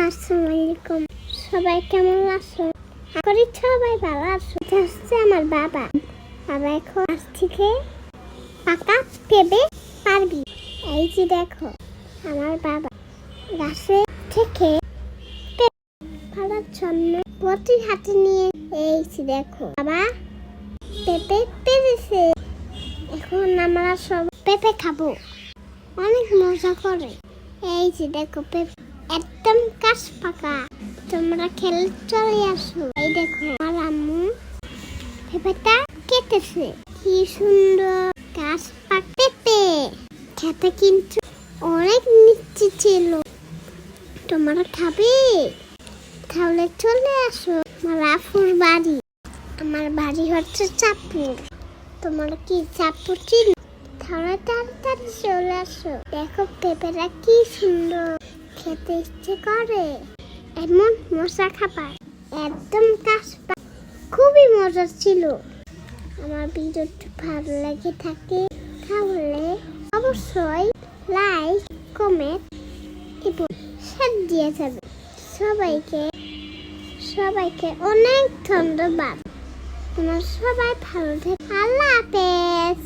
আসসালামু আলাইকুম। সবাই কেমন আছো? আশা করি সবাই ভালো আছো। এটা হচ্ছে আমার বাবা। বাবা এখন গাছ থেকে পাকা পেঁপে পারবি। এই যে দেখো আমার বাবা গাছে থেকে পেঁপে পাড়ার জন্য বটি হাতে নিয়ে এই যে দেখো বাবা পেঁপে পেরেছে। এখন আমরা সব পেঁপে খাবো, অনেক মজা করে। এই যে দেখো পেঁপে একদম গাছ পাকা, তোমরা খেলে চলে আসো। এই দেখো আমার আম্মু পেঁপেটা কেটেছে, কি সুন্দর গাছ পাকা পেঁপে। খেতে কিন্তু অনেক মিষ্টি ছিল। তোমরা খাবে? তাহলে চলে আসো আমার আপুর বাড়ি। আমার বাড়ি হচ্ছে চাঁদপুর। তোমরা কি চাঁদপুর চিনো? তাহলে তাড়াতাড়ি চলে আসো। দেখো পেঁপেটা কি সুন্দর, খেতে ইচ্ছে করে। এমন মজা খাবার, একদম কাঁচা, খুবই মজা ছিল। আমার ভিডিওটি ভালো লেগে থাকে তাহলে অবশ্যই লাইক, কমেন্ট এবং শেয়ার দিয়ে যাবে। সবাইকে অনেক ধন্যবাদ। তোমরা সবাই ভালো থেকো। আল্লাহ হাফেজ।